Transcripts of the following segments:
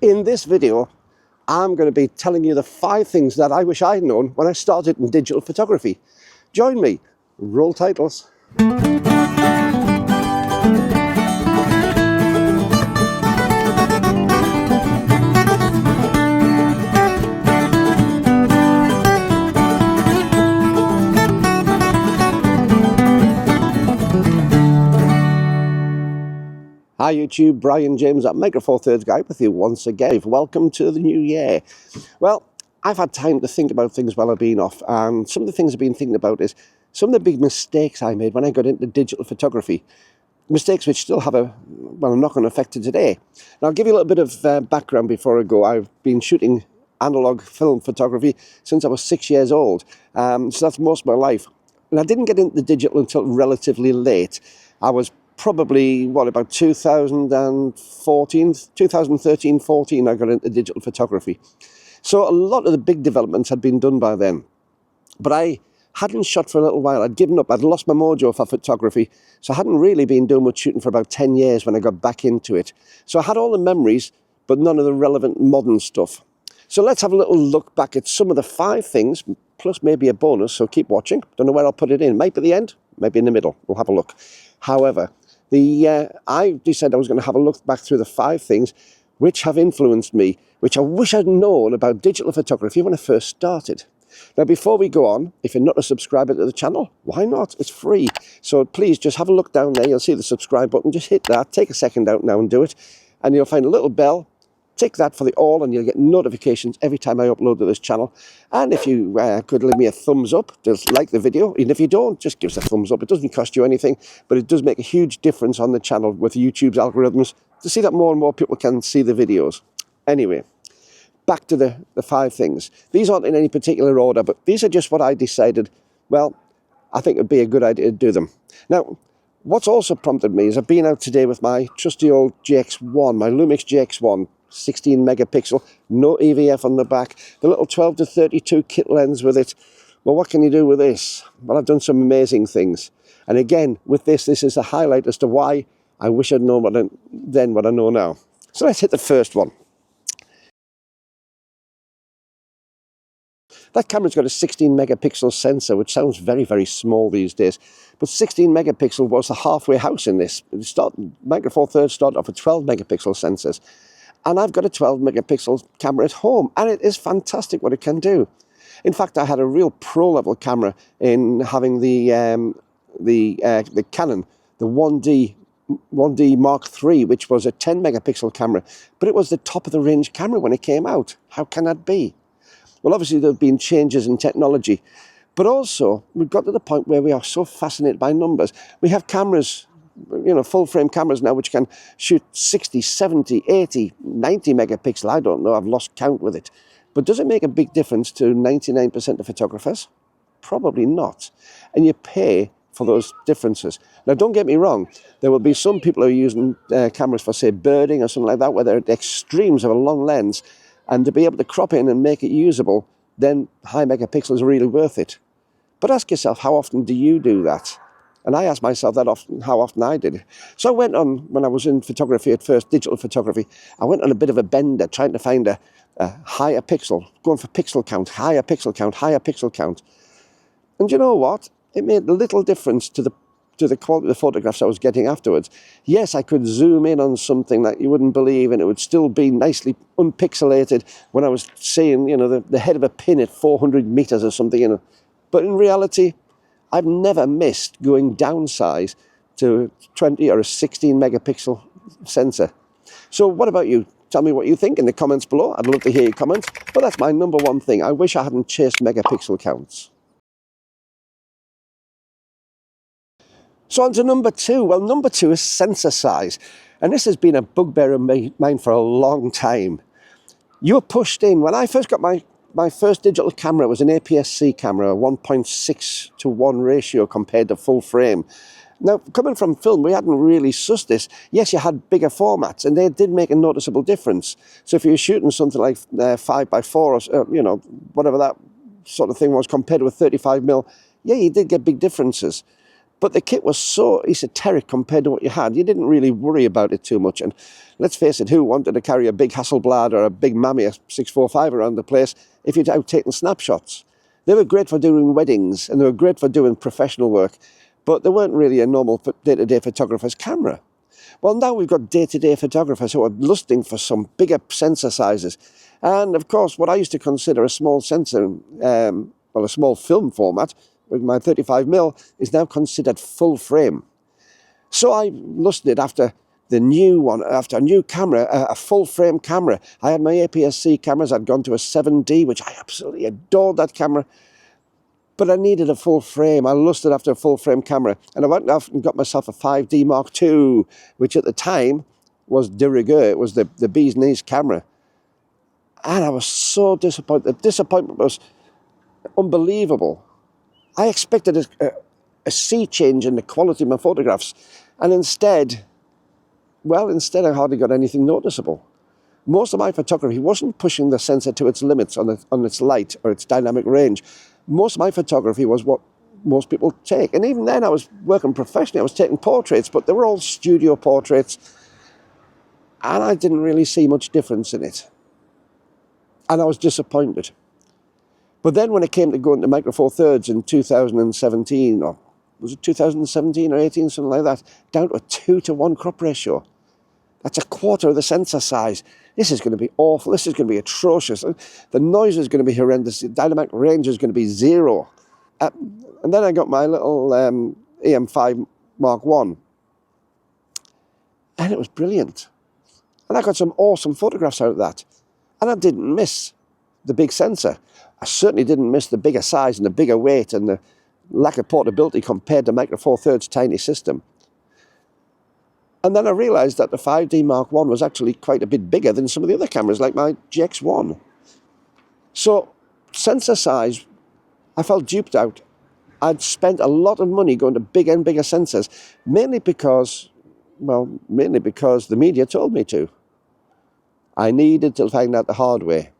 In this video, I'm going to be telling you the 5 things that I wish I'd known when I started in digital photography. Join me. Roll titles. Hi YouTube, Brian James at Megapixel Guide with you once again. Welcome to the new year. Well, I've had time to think about things while I've been off, and some of the things I've been thinking about is some of the big mistakes I made when I got into digital photography. Mistakes which still have a knock-on effect to today. Now, I'll give you a little bit of background before I go. I've been shooting analog film photography since I was 6 years old, so that's most of my life. And I didn't get into digital until relatively late. I was probably, about 2013, 14, I got into digital photography. So a lot of the big developments had been done by then. But I hadn't shot for a little while. I'd given up. I'd lost my mojo for photography. So I hadn't really been doing much shooting for about 10 years when I got back into it. So I had all the memories, but none of the relevant modern stuff. So let's have a little look back at some of the 5 things, plus maybe a bonus, so keep watching. Don't know where I'll put it in. Might be the end, maybe in the middle. We'll have a look. However, I decided I was going to have a look back through the 5 things which have influenced me, which I wish I'd known about digital photography when I first started. Now, before we go on, if you're not a subscriber to the channel, why not? It's free. So please just have a look down there. You'll see the subscribe button. Just hit that. Take a second out now and do it. And you'll find a little bell. Tick that for the all, and you'll get notifications every time I upload to this channel. And if you could leave me a thumbs up, just like the video. And if you don't, just give us a thumbs up. It doesn't cost you anything, but it does make a huge difference on the channel with YouTube's algorithms to see that more and more people can see the videos. Anyway, back to the 5 things. These aren't in any particular order, but these are just what I decided, well, I think it would be a good idea to do them. Now, what's also prompted me is I've been out today with my trusty old GX1, my Lumix GX1, 16 megapixel, no EVF on the back, the little 12 to 32 kit lens with it. Well, what can you do with this? Well, I've done some amazing things. And again, with this is a highlight as to why I wish I'd known what I know now. So let's hit the first one. That camera's got a 16 megapixel sensor, which sounds very, very small these days. But 16 megapixel was the halfway house in this. Micro Four Thirds started off with 12 megapixel sensors. And I've got a 12 megapixel camera at home, and it is fantastic what it can do. In fact, I had a real pro level camera in having the Canon, the 1D Mark III, which was a 10 megapixel camera, but it was the top of the range camera when it came out. How can that be? Well, obviously there have been changes in technology, but also we've got to the point where we are so fascinated by numbers. We have cameras, full frame cameras now, which can shoot 60, 70, 80, 90 megapixel. I don't know, I've lost count with it. But does it make a big difference to 99% of photographers? Probably not. And you pay for those differences. Now, don't get me wrong. There will be some people who are using cameras for, say, birding or something like that, where they're at the extremes of a long lens. And to be able to crop in and make it usable, then high megapixels are really worth it. But ask yourself, how often do you do that? And I asked myself that often, how often I did it. So I went on, when I was in photography at first, digital photography, I went on a bit of a bender trying to find a higher pixel, going for pixel count, higher pixel count, higher pixel count. And you know what? It made a little difference to the quality of the photographs I was getting afterwards. Yes, I could zoom in on something that you wouldn't believe, and it would still be nicely unpixelated when I was seeing, the head of a pin at 400 meters or something, But in reality, I've never missed going downsize to 20 or a 16 megapixel sensor. So what about you? Tell me what you think in the comments below. I'd love to hear your comments. But that's my number 1 thing. I wish I hadn't chased megapixel counts. So on to number 2. Well, number 2 is sensor size. And this has been a bugbear of mine for a long time. You're pushed in. When I first got my first digital camera, was an APS-C camera, a 1.6 to 1 ratio compared to full frame. Now, coming from film, we hadn't really sussed this. Yes, you had bigger formats, and they did make a noticeable difference. So if you were shooting something like 5x4, or whatever that sort of thing was, compared with 35mm, yeah, you did get big differences. But the kit was so esoteric compared to what you had. You didn't really worry about it too much. And let's face it, who wanted to carry a big Hasselblad or a big Mamiya 645 around the place if you'd out taking snapshots? They were great for doing weddings and they were great for doing professional work, but they weren't really a normal day-to-day photographer's camera. Well, now we've got day-to-day photographers who are lusting for some bigger sensor sizes. And of course, what I used to consider a small sensor, well, a small film format, with my 35mm, is now considered full frame. So I lusted after the new one, after a new camera, a full frame camera. I had my APS-C cameras. I'd gone to a 7D, which I absolutely adored that camera. But I needed a full frame. I lusted after a full frame camera. And I went off and got myself a 5D Mark II, which at the time was de rigueur. It was the bee's knees camera. And I was so disappointed. The disappointment was unbelievable. I expected a sea change in the quality of my photographs. And instead, well, instead I hardly got anything noticeable. Most of my photography wasn't pushing the sensor to its limits on its light or its dynamic range. Most of my photography was what most people take. And even then I was working professionally. I was taking portraits, but they were all studio portraits. And I didn't really see much difference in it. And I was disappointed. But then when it came to going to Micro Four Thirds in 2017, or was it 2017 or 18, something like that, down to a 2-to-1 crop ratio. That's a quarter of the sensor size. This is going to be awful. This is going to be atrocious. The noise is going to be horrendous. The dynamic range is going to be 0. And then I got my little EM5 Mark I. And it was brilliant. And I got some awesome photographs out of that. And I didn't miss the big sensor. I certainly didn't miss the bigger size and the bigger weight and the lack of portability compared to Micro Four Thirds' tiny system. And then I realised that the 5D Mark I was actually quite a bit bigger than some of the other cameras, like my GX1. So, sensor size, I felt duped out. I'd spent a lot of money going to bigger and bigger sensors, mainly because the media told me to. I needed to find out the hard way.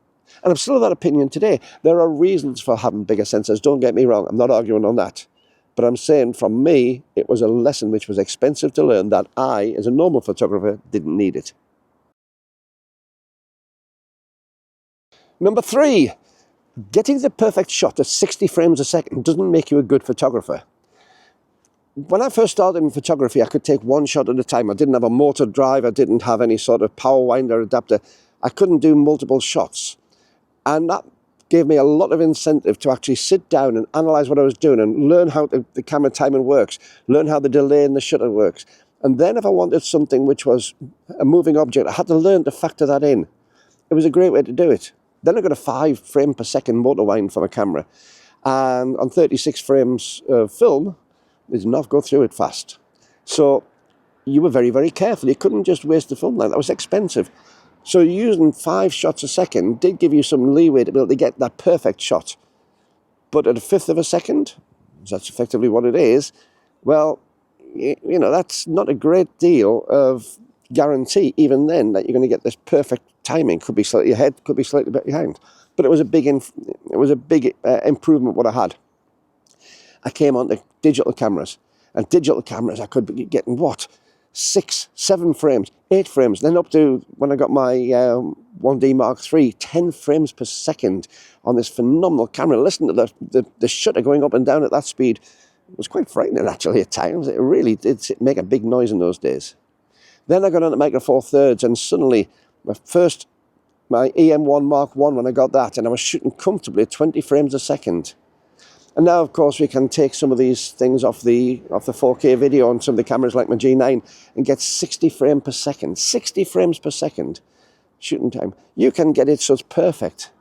And I'm still of that opinion today. There are reasons for having bigger sensors, don't get me wrong, I'm not arguing on that. But I'm saying, from me, it was a lesson which was expensive to learn that I, as a normal photographer, didn't need it. Number 3, getting the perfect shot at 60 frames a second doesn't make you a good photographer. When I first started in photography, I could take one shot at a time. I didn't have a motor drive, I didn't have any sort of power winder adapter. I couldn't do multiple shots. And that gave me a lot of incentive to actually sit down and analyze what I was doing and learn how the camera timing works, learn how the delay in the shutter works. And then if I wanted something which was a moving object, I had to learn to factor that in. It was a great way to do it. Then I got a 5 frame per second motor wind for my camera. And on 36 frames of film, it did not go through it fast. So you were very, very careful. You couldn't just waste the film like that. Was expensive. So using 5 shots a second did give you some leeway to be able to get that perfect shot. But at a 1/5 of a second, that's effectively what it is, well, you know, that's not a great deal of guarantee, even then, that you're going to get this perfect timing. Could be slightly ahead, could be slightly behind. But it was a big improvement what I had. I came on to digital cameras. And digital cameras, I could be getting, 6, 7 frames, 8 frames, then up to, when I got my 1D Mark III, 10 frames per second on this phenomenal camera. Listen to the shutter going up and down at that speed. It was quite frightening, actually, at times. It really did make a big noise in those days. Then I got on to Micro Four Thirds, and suddenly, my EM1 Mark I, when I got that, and I was shooting comfortably at 20 frames a second. And now, of course, we can take some of these things off the 4K video on some of the cameras like my G9 and get 60 frames per second. 60 frames per second shooting time. You can get it so it's perfect.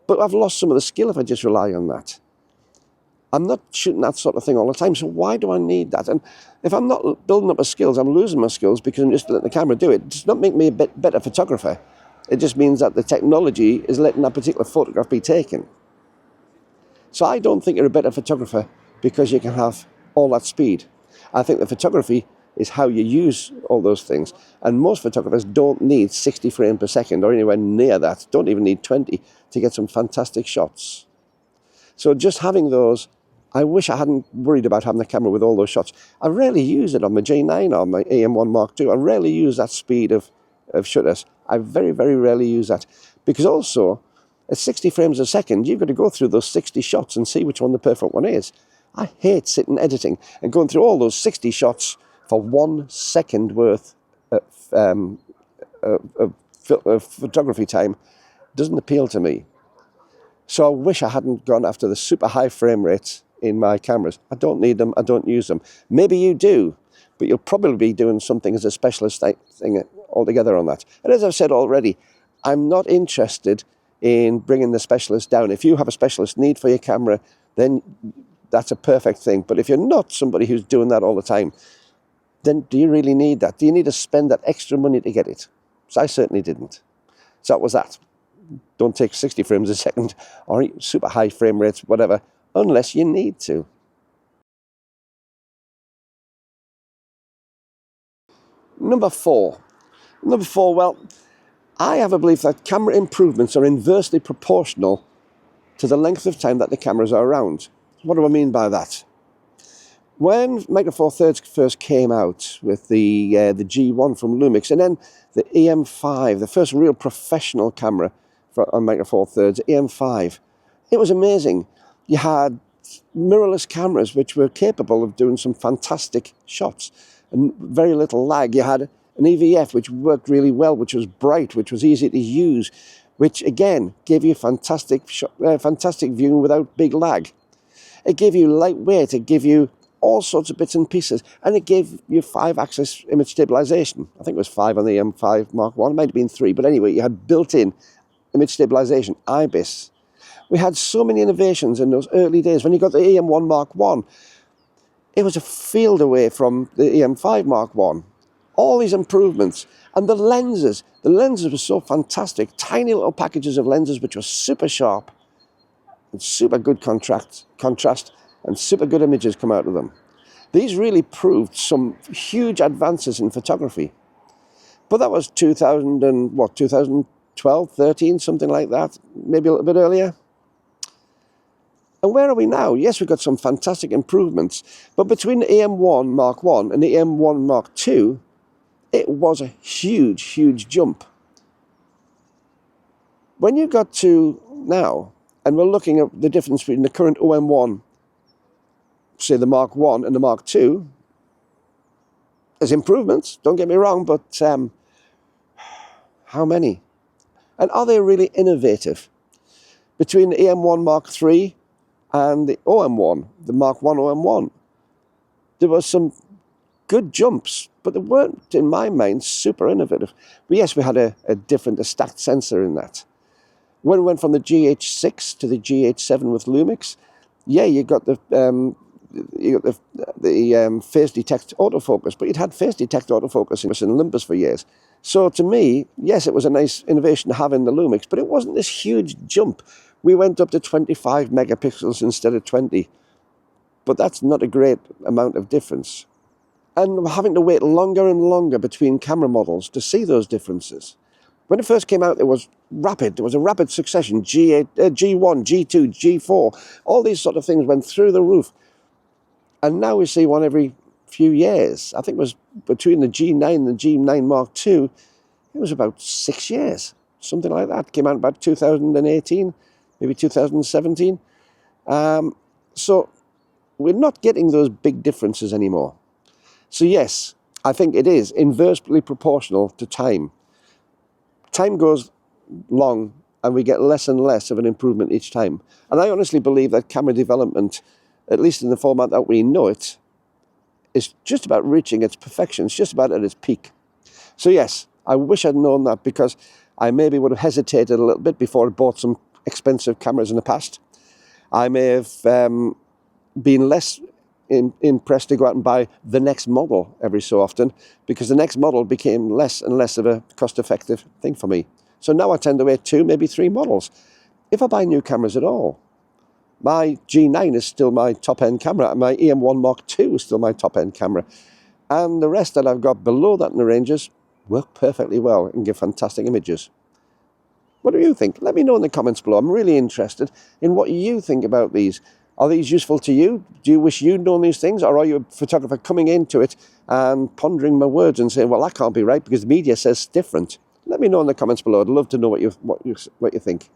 But I've lost some of the skill if I just rely on that. I'm not shooting that sort of thing all the time, so why do I need that? And if I'm not building up my skills, I'm losing my skills because I'm just letting the camera do it. It does not make me a better photographer. It just means that the technology is letting that particular photograph be taken. So I don't think you're a better photographer because you can have all that speed. I think the photography is how you use all those things. And most photographers don't need 60 frames per second or anywhere near that. Don't even need 20 to get some fantastic shots. So just having those, I wish I hadn't worried about having the camera with all those shots. I rarely use it on my G9 or my AM1 Mark II. I rarely use that speed of shutters. I very, very rarely use that. Because also, at 60 frames a second, you've got to go through those 60 shots and see which one the perfect one is. I hate sitting editing and going through all those 60 shots for 1 second worth of photography time. Doesn't appeal to me. So I wish I hadn't gone after the super high frame rates in my cameras. I don't need them, I don't use them. Maybe you do, but you'll probably be doing something as a specialist thing altogether on that. And as I've said already, I'm not interested in bringing the specialist down. If you have a specialist need for your camera, then that's a perfect thing. But if you're not somebody who's doing that all the time, then do you really need that? Do you need to spend that extra money to get it? So I certainly didn't. So that was that. Don't take 60 frames a second or super high frame rates, whatever, unless you need to. Number four, well, I have a belief that camera improvements are inversely proportional to the length of time that the cameras are around. What do I mean by that? When Micro Four Thirds first came out with the G1 from Lumix, and then the EM5, the first real professional camera on Micro Four Thirds, EM5, it was amazing. You had mirrorless cameras which were capable of doing some fantastic shots and very little lag. You had an EVF which worked really well, which was bright, which was easy to use, which again gave you fantastic viewing without big lag. It gave you lightweight, it gave you all sorts of bits and pieces, and it gave you 5-axis image stabilization. I think it was 5 on the M5 Mark I, it might have been 3, but anyway, you had built-in image stabilization, IBIS. We had so many innovations in those early days. When you got the EM1 Mark I, it was a field away from the EM5 Mark I. All these improvements. And the lenses were so fantastic. Tiny little packages of lenses which were super sharp and super good contrast and super good images come out of them. These really proved some huge advances in photography. But that was 2012, 13, something like that, maybe a little bit earlier. And where are we now? Yes, we've got some fantastic improvements, but between the EM1 Mark I and the EM1 Mark II, it was a huge, huge jump. When you got to now, and we're looking at the difference between the current OM1, say the Mark I and the Mark II, there's improvements, don't get me wrong, but how many? And are they really innovative? Between the EM1 Mark III and the OM1, the Mark I OM1, there were some good jumps, but they weren't, in my mind, super innovative. But yes, we had a stacked sensor in that. When we went from the GH6 to the GH7 with Lumix, yeah, you got the face detect autofocus, but you'd had face detect autofocus in Olympus for years. So to me, yes, it was a nice innovation to have in the Lumix, but it wasn't this huge jump. We went up to 25 megapixels instead of 20, but that's not a great amount of difference. And having to wait longer and longer between camera models to see those differences. When it first came out, it was rapid. There was a rapid succession. G1, G2, G4, all these sort of things went through the roof. And now we see one every few years. I think it was between the G9 and the G9 Mark II, it was about 6 years, something like that. It came out about 2018, maybe 2017. So we're not getting those big differences anymore. So yes, I think it is inversely proportional to time. Time goes long and we get less and less of an improvement each time. And I honestly believe that camera development, at least in the format that we know it, is just about reaching its perfection. It's just about at its peak. So yes, I wish I'd known that, because I maybe would have hesitated a little bit before I bought some expensive cameras in the past. I may have been less impressed to go out and buy the next model every so often, because the next model became less and less of a cost-effective thing for me. So now I tend to wait 2, maybe 3 models, if I buy new cameras at all. My G9 is still my top-end camera, and my EM1 Mark II is still my top-end camera. And the rest that I've got below that in the ranges work perfectly well and give fantastic images. What do you think? Let me know in the comments below. I'm really interested in what you think about these. Are these useful to you? Do you wish you'd known these things? Or are you a photographer coming into it and pondering my words and saying, well, that can't be right because the media says different? Let me know in the comments below. I'd love to know what you think.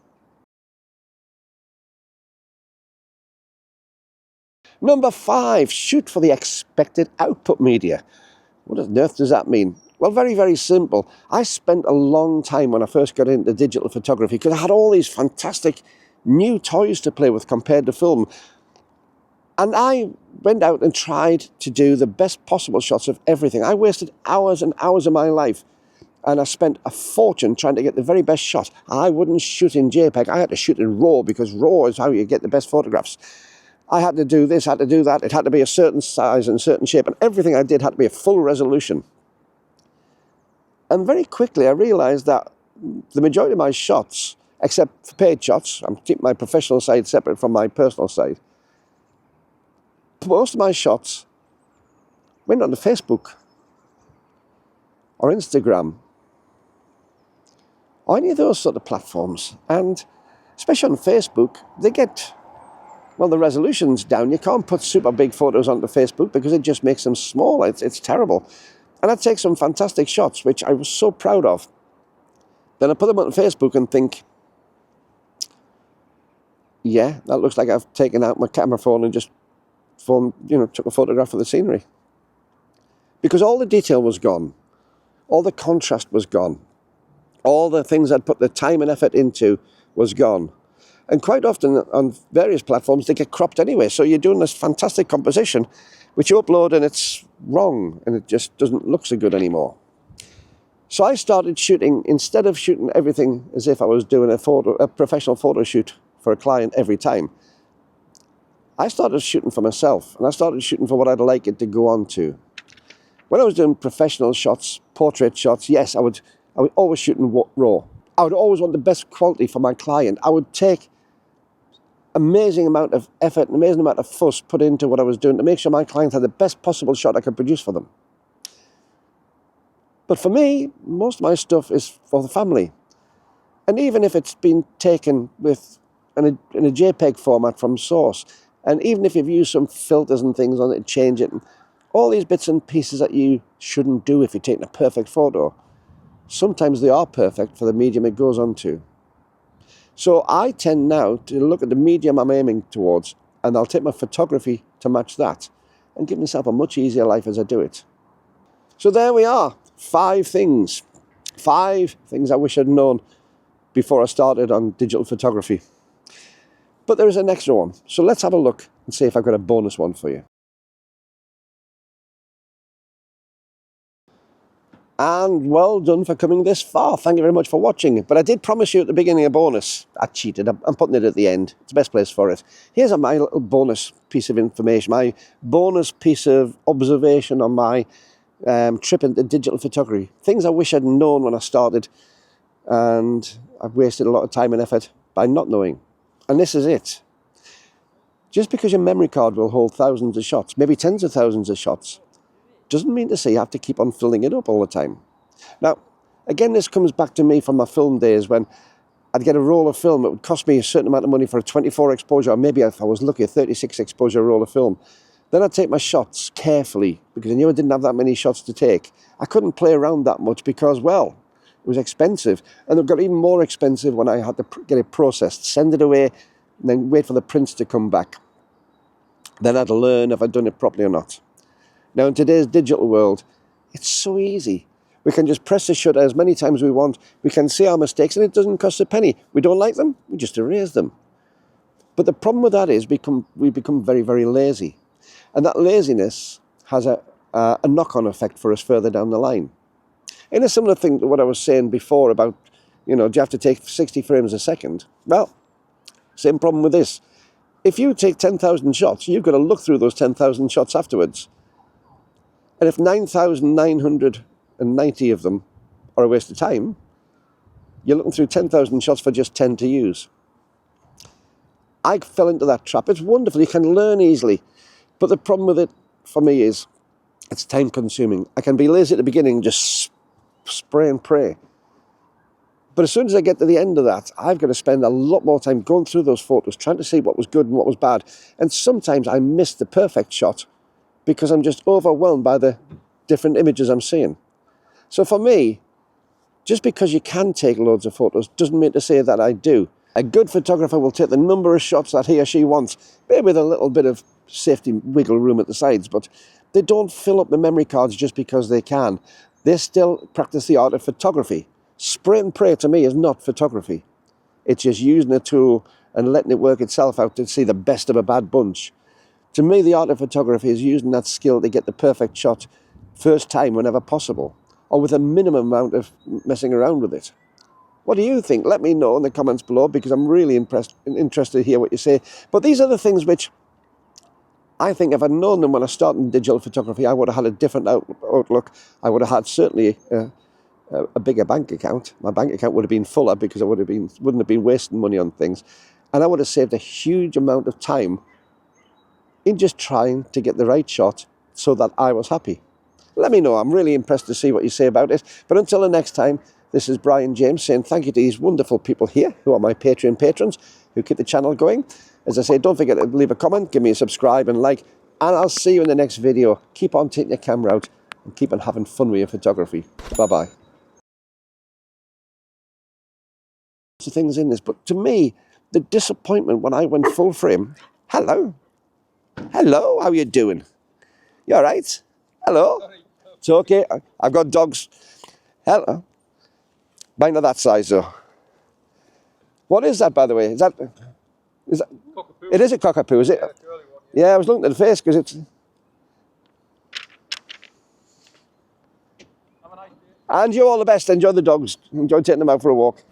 Number 5, shoot for the expected output media. What on earth does that mean? Well, very, very simple. I spent a long time when I first got into digital photography because I had all these fantastic new toys to play with compared to film. And I went out and tried to do the best possible shots of everything. I wasted hours and hours of my life, and I spent a fortune trying to get the very best shot. I wouldn't shoot in JPEG. I had to shoot in RAW because RAW is how you get the best photographs. I had to do this, had to do that. It had to be a certain size and certain shape, and everything I did had to be a full resolution. And very quickly I realized that the majority of my shots, except for paid shots, I'm keeping my professional side separate from my personal side, most of my shots went onto Facebook or Instagram or any of those sort of platforms. And especially on Facebook, they get, well, the resolution's down. You can't put super big photos onto Facebook because it just makes them small. It's terrible. And I take some fantastic shots, which I was so proud of. Then I put them on Facebook and think, yeah, that looks like I've taken out my camera phone and just took a photograph of the scenery. Because all the detail was gone. All the contrast was gone. All the things I'd put the time and effort into was gone. And quite often on various platforms, they get cropped anyway. So you're doing this fantastic composition, which you upload and it's wrong and it just doesn't look so good anymore. So I started shooting, instead of shooting everything as if I was doing a professional photo shoot for a client every time, I started shooting for myself, and I started shooting for what I'd like it to go on to. When I was doing professional shots, portrait shots, yes, I would always shoot in RAW. I would always want the best quality for my client. I would take amazing amount of effort, an amazing amount of fuss put into what I was doing to make sure my client had the best possible shot I could produce for them. But for me, most of my stuff is for the family. And even if it's been taken in a JPEG format from source, and even if you've used some filters and things on it to change it, and all these bits and pieces that you shouldn't do if you're taking a perfect photo, sometimes they are perfect for the medium it goes on to. So I tend now to look at the medium I'm aiming towards, and I'll take my photography to match that, and give myself a much easier life as I do it. So there we are, 5 things. 5 things I wish I'd known before I started on digital photography. But there is an extra one, so let's have a look and see if I've got a bonus one for you. And well done for coming this far. Thank you very much for watching. But I did promise you at the beginning a bonus. I cheated. I'm putting it at the end. It's the best place for it. Here's my little bonus piece of information, my bonus piece of observation on my trip into digital photography. Things I wish I'd known when I started, and I've wasted a lot of time and effort by not knowing. And this is it. Just because your memory card will hold thousands of shots, maybe tens of thousands of shots, doesn't mean to say you have to keep on filling it up all the time. Now, again, this comes back to me from my film days when I'd get a roll of film. It would cost me a certain amount of money for a 24 exposure, or maybe if I was lucky, a 36 exposure roll of film. Then I'd take my shots carefully because I knew I didn't have that many shots to take. I couldn't play around that much because, well, it was expensive. And it got even more expensive when I had to get it processed, send it away, and then wait for the prints to come back. Then I'd learn if I'd done it properly or not. Now, in today's digital world, it's so easy. We can just press the shutter as many times as we want. We can see our mistakes, and it doesn't cost a penny. We don't like them, we just erase them. But the problem with that is we become very, very lazy. And that laziness has a knock-on effect for us further down the line. In a similar thing to what I was saying before about, do you have to take 60 frames a second? Well, same problem with this. If you take 10,000 shots, you've got to look through those 10,000 shots afterwards. And if 9,990 of them are a waste of time, you're looking through 10,000 shots for just 10 to use. I fell into that trap. It's wonderful. You can learn easily. But the problem with it, for me, is it's time consuming. I can be lazy at the beginning, just spray and pray. But as soon as I get to the end of that, I've got to spend a lot more time going through those photos, trying to see what was good and what was bad. And sometimes I miss the perfect shot because I'm just overwhelmed by the different images I'm seeing. So for me, just because you can take loads of photos doesn't mean to say that I do. A good photographer will take the number of shots that he or she wants, maybe with a little bit of safety wiggle room at the sides, but they don't fill up the memory cards just because they can. They still practice the art of photography. Spray and pray to me is not photography. It's just using a tool and letting it work itself out to see the best of a bad bunch. To me, the art of photography is using that skill to get the perfect shot first time whenever possible, or with a minimum amount of messing around with it. What do you think? Let me know in the comments below, because I'm really interested to hear what you say. But these are the things which I think if I'd known them when I started in digital photography, I would have had a different outlook. I would have had certainly a bigger bank account. My bank account would have been fuller because I wouldn't have been wasting money on things. And I would have saved a huge amount of time in just trying to get the right shot so that I was happy. Let me know. I'm really impressed to see what you say about it. But until the next time, this is Brian James saying thank you to these wonderful people here who are my Patreon patrons who keep the channel going. As I say, don't forget to leave a comment, give me a subscribe and like, and I'll see you in the next video. Keep on taking your camera out and keep on having fun with your photography. Bye-bye. Lots of things in this, but to me, the disappointment when I went full frame. Hello. Hello, how you doing? You all right? Hello? It's okay. I've got dogs. Hello. Mine are that size though. What is that, by the way? Is that Cockapoo. it is a cockapoo, is it? Yeah, curly one, Yeah, I was looking at the face because it's... Have a nice day. And you all the best. Enjoy the dogs. Enjoy taking them out for a walk.